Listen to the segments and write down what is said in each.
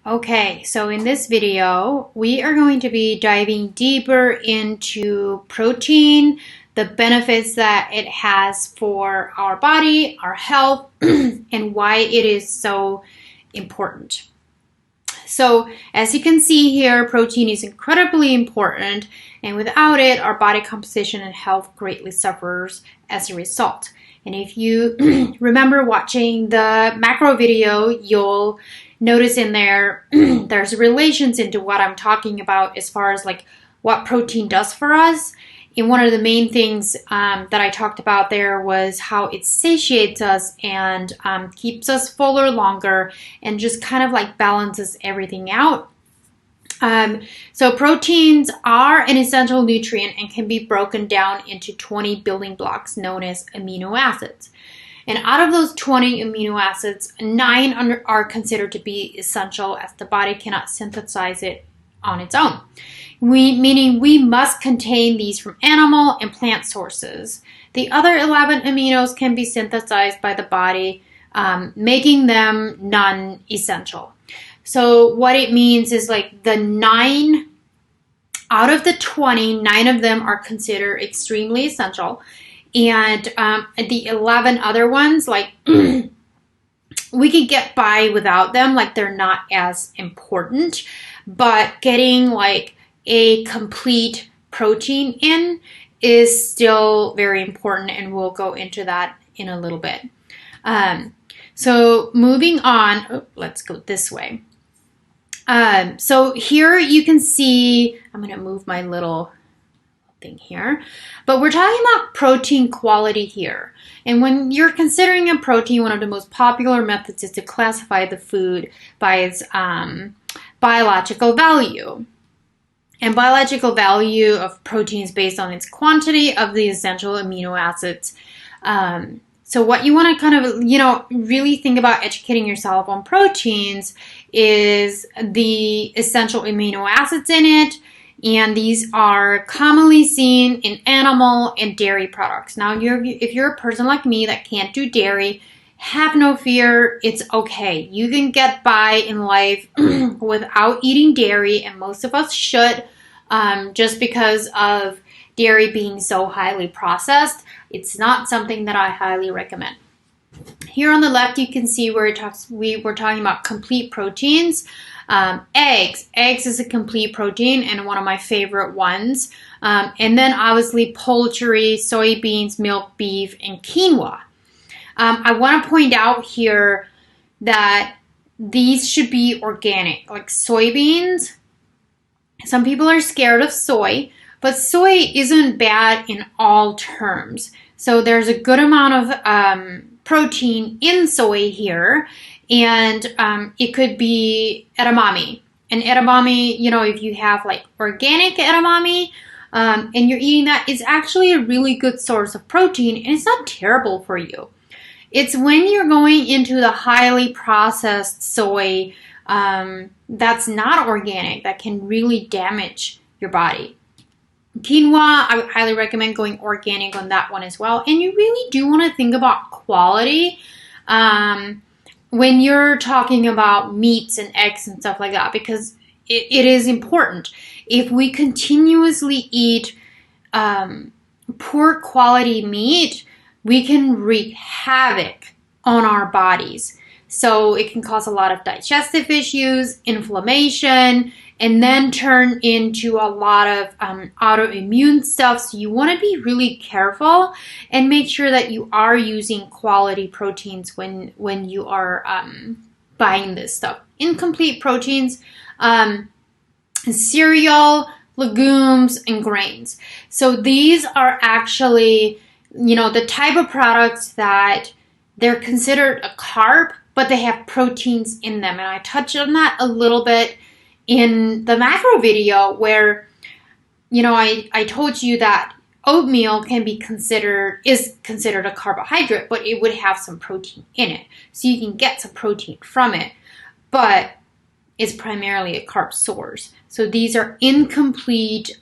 Okay, so in this video, we are going to be diving deeper into protein, the benefits that it has for our body, our health, and why it is so important. So as you can see here, protein is incredibly important, and without it, our body composition and health greatly suffers as a result. And if you remember watching the macro video, you'll notice in there, there's relations into what I'm talking about as far as like what protein does for us. And one of the main things that I talked about there was how it satiates us and keeps us fuller longer and just kind of like balances everything out. So proteins are an essential nutrient and can be broken down into 20 building blocks known as amino acids. And out of those 20 amino acids, 9 are considered to be essential as the body cannot synthesize it on its own. Meaning we must contain these from animal and plant sources. The other 11 aminos can be synthesized by the body, making them non-essential. So what it means is like the 9 out of the 20, 9 of them are considered extremely essential. And the 11 other ones, like we could get by without them, like they're not as important. But getting like a complete protein in is still very important, and we'll go into that in a little bit. So moving on, let's go this way. So here you can see, I'm going to move my little thing here, but we're talking about protein quality here. And when you're considering a protein, one of the most popular methods is to classify the food by its biological value. And biological value of protein is based on its quantity of the essential amino acids. So what you want to kind of, really think about educating yourself on proteins is the essential amino acids in it. And these are commonly seen in animal and dairy products. Now, if you're a person like me that can't do dairy, have no fear, it's okay. You can get by in life without eating dairy, and most of us should, just because of dairy being so highly processed. It's not something that I highly recommend. Here on the left, you can see where we're talking about complete proteins. Eggs. Eggs is a complete protein and one of my favorite ones. And then obviously poultry, soybeans, milk, beef, and quinoa. I want to point out here that these should be organic, like soybeans. Some people are scared of soy, but soy isn't bad in all terms. So there's a good amount of protein in soy here, and it could be edamame. And edamame, if you have like organic edamame and you're eating that, it's actually a really good source of protein, and it's not terrible for you. It's when you're going into the highly processed soy that's not organic that can really damage your body. Quinoa, I would highly recommend going organic on that one as well. And you really do want to think about quality when you're talking about meats and eggs and stuff like that, because it is important. If we continuously eat poor quality meat, we can wreak havoc on our bodies. So it can cause a lot of digestive issues, inflammation, and then turn into a lot of autoimmune stuff. So you want to be really careful and make sure that you are using quality proteins when you are buying this stuff. Incomplete proteins, cereal, legumes, and grains. So these are actually, the type of products that they're considered a carb, but they have proteins in them. And I touched on that a little bit in the macro video where, I told you that oatmeal is considered a carbohydrate, but it would have some protein in it. So you can get some protein from it, but it's primarily a carb source. So these are incomplete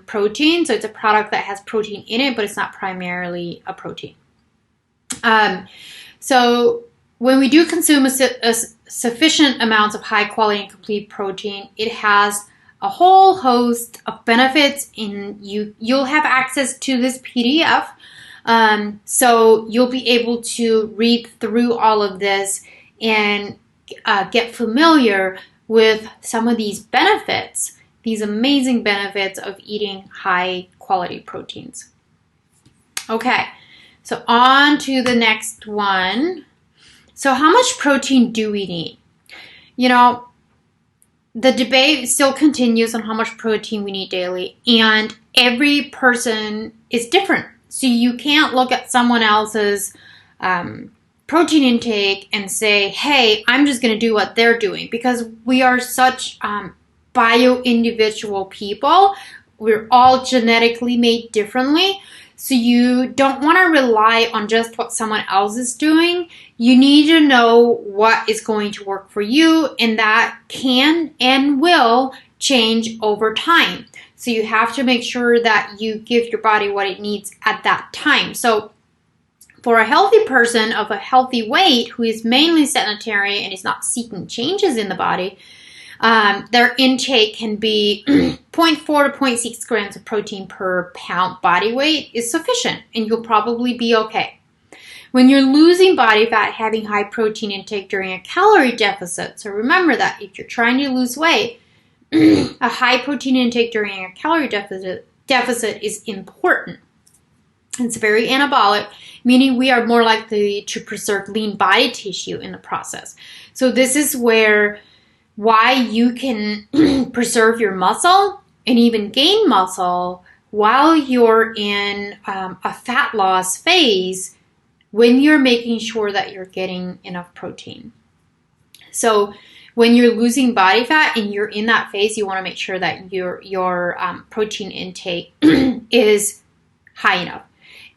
protein. So it's a product that has protein in it, but it's not primarily a protein. So when we do consume sufficient amounts of high quality and complete protein, it has a whole host of benefits, and you'll have access to this PDF. So you'll be able to read through all of this and get familiar with some of these benefits, these amazing benefits of eating high quality proteins. Okay, so on to the next one. So how much protein do we need? You know, the debate still continues on how much protein we need daily, and every person is different. So you can't look at someone else's protein intake and say, hey, I'm just going to do what they're doing, because we are such bio-individual people. We're all genetically made differently. So you don't want to rely on just what someone else is doing. You need to know what is going to work for you, and that can and will change over time. So you have to make sure that you give your body what it needs at that time. So for a healthy person of a healthy weight who is mainly sedentary and is not seeking changes in the body, their intake can be 0.4 to 0.6 grams of protein per pound body weight is sufficient, and you'll probably be okay. When you're losing body fat, having high protein intake during a calorie deficit, so remember that if you're trying to lose weight, a high protein intake during a calorie deficit is important. It's very anabolic, meaning we are more likely to preserve lean body tissue in the process. So this is why you can preserve your muscle and even gain muscle while you're in a fat loss phase when you're making sure that you're getting enough protein. So when you're losing body fat and you're in that phase, you want to make sure that your protein intake is high enough.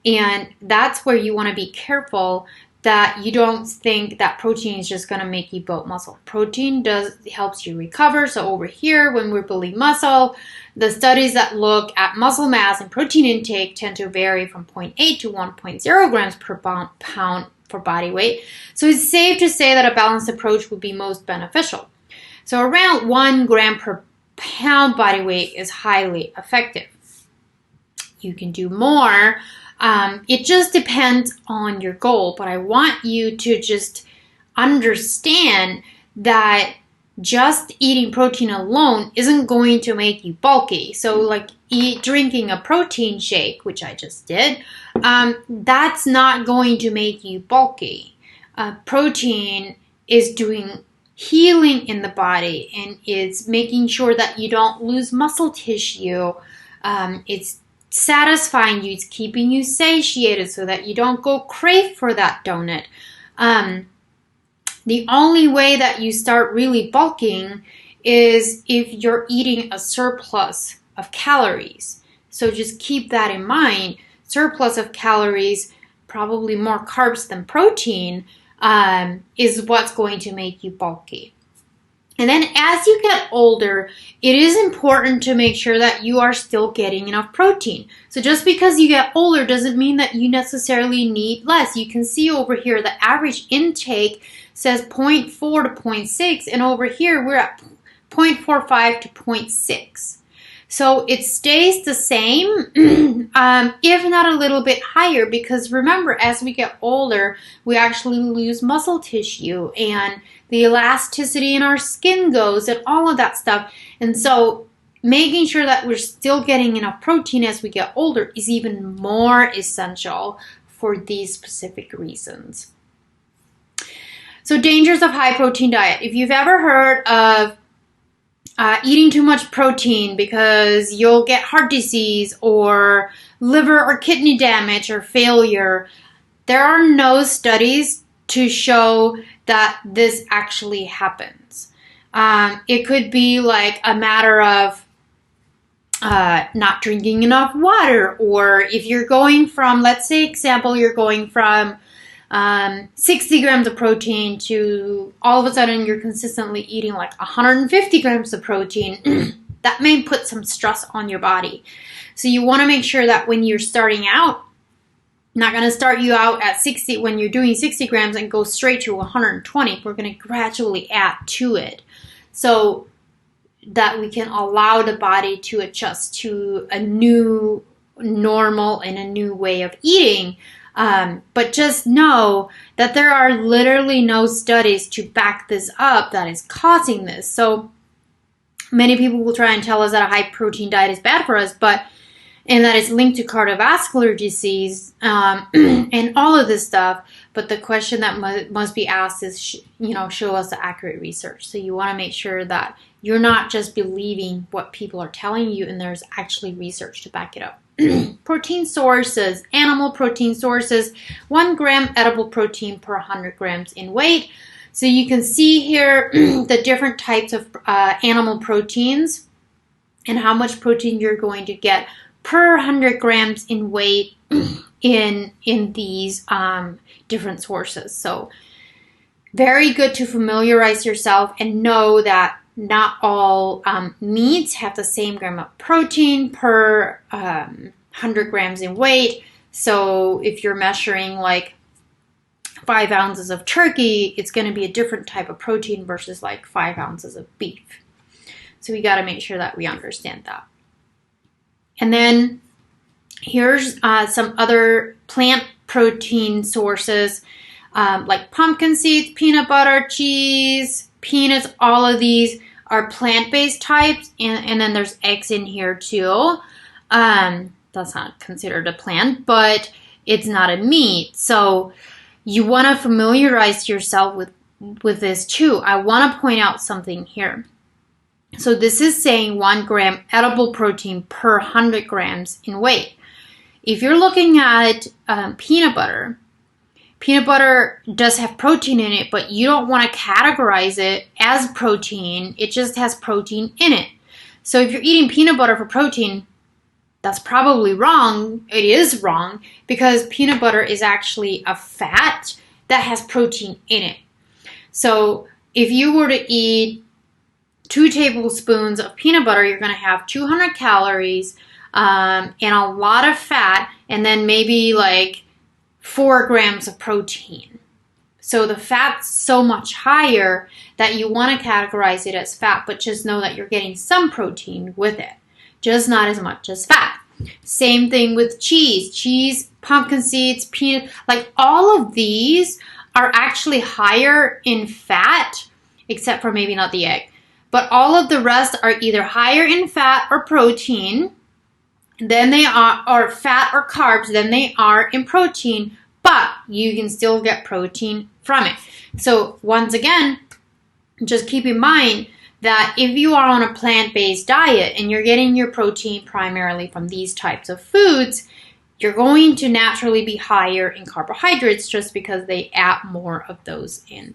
And that's where you want to be careful that you don't think that protein is just going to make you build muscle. Protein helps you recover. So over here, when we're building muscle, the studies that look at muscle mass and protein intake tend to vary from 0.8 to 1.0 grams per pound for body weight. So it's safe to say that a balanced approach would be most beneficial. So around 1 gram per pound body weight is highly effective. You can do more. It just depends on your goal, but I want you to just understand that just eating protein alone isn't going to make you bulky. So like drinking a protein shake, which I just did, that's not going to make you bulky. Protein is doing healing in the body, and it's making sure that you don't lose muscle tissue. It's satisfying you, it's keeping you satiated so that you don't go crave for that donut. The only way that you start really bulking is if you're eating a surplus of calories. So just keep that in mind. Surplus of calories, probably more carbs than protein, is what's going to make you bulky. And then as you get older, it is important to make sure that you are still getting enough protein. So just because you get older doesn't mean that you necessarily need less. You can see over here the average intake says 0.4 to 0.6, and over here we're at 0.45 to 0.6. So it stays the same, if not a little bit higher, because remember, as we get older, we actually lose muscle tissue, and the elasticity in our skin goes, and all of that stuff. And so making sure that we're still getting enough protein as we get older is even more essential for these specific reasons. So dangers of high protein diet. If you've ever heard of eating too much protein because you'll get heart disease or liver or kidney damage or failure, there are no studies to show that this actually happens. It could be like a matter of not drinking enough water, or if you're going from, let's say example, you're going from 60 grams of protein to all of a sudden you're consistently eating like 150 grams of protein, that may put some stress on your body. So you want to make sure that when you're starting out, not going to start you out at 60 when you're doing 60 grams and go straight to 120. We're going to gradually add to it so that we can allow the body to adjust to a new normal and a new way of eating. But just know that there are literally no studies to back this up that is causing this. So many people will try and tell us that a high protein diet is bad for us, and that it's linked to cardiovascular disease and all of this stuff. But the question that must be asked is, show us the accurate research. So you want to make sure that you're not just believing what people are telling you, and there's actually research to back it up. Protein sources, animal protein sources, 1 gram edible protein per 100 grams in weight. So you can see here the different types of animal proteins and how much protein you're going to get per 100 grams in weight in these different sources. So very good to familiarize yourself and know that not all meats have the same gram of protein per 100 grams in weight. So if you're measuring like 5 ounces of turkey, it's going to be a different type of protein versus like 5 ounces of beef. So we got to make sure that we understand that. And then here's some other plant protein sources like pumpkin seeds, peanut butter, cheese, peanuts. All of these are plant-based types. And then there's eggs in here too. That's not considered a plant, but it's not a meat. So you want to familiarize yourself with this too. I want to point out something here. So this is saying 1 gram edible protein per 100 grams in weight. If you're looking at peanut butter does have protein in it, but you don't want to categorize it as protein. It just has protein in it. So if you're eating peanut butter for protein, that's probably wrong. It is wrong because peanut butter is actually a fat that has protein in it. So if you were to eat 2 tablespoons of peanut butter, you're going to have 200 calories and a lot of fat, and then maybe like 4 grams of protein. So the fat's so much higher that you want to categorize it as fat, but just know that you're getting some protein with it, just not as much as fat. Same thing with cheese, pumpkin seeds, peanut, like all of these are actually higher in fat, except for maybe not the egg. But all of the rest are either higher in fat or protein than they are, or fat or carbs than they are in protein, but you can still get protein from it. So once again, just keep in mind that if you are on a plant-based diet and you're getting your protein primarily from these types of foods, you're going to naturally be higher in carbohydrates just because they add more of those in.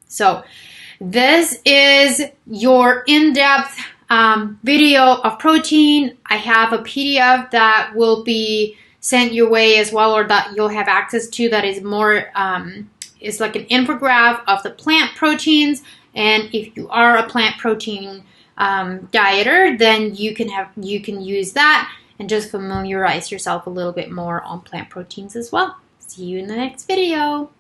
So this is your in-depth video of protein. I have a PDF that will be sent your way as well, or that you'll have access to, that is more, it's like an infographic of the plant proteins. And if you are a plant protein dieter, then you can use that and just familiarize yourself a little bit more on plant proteins as well. See you in the next video.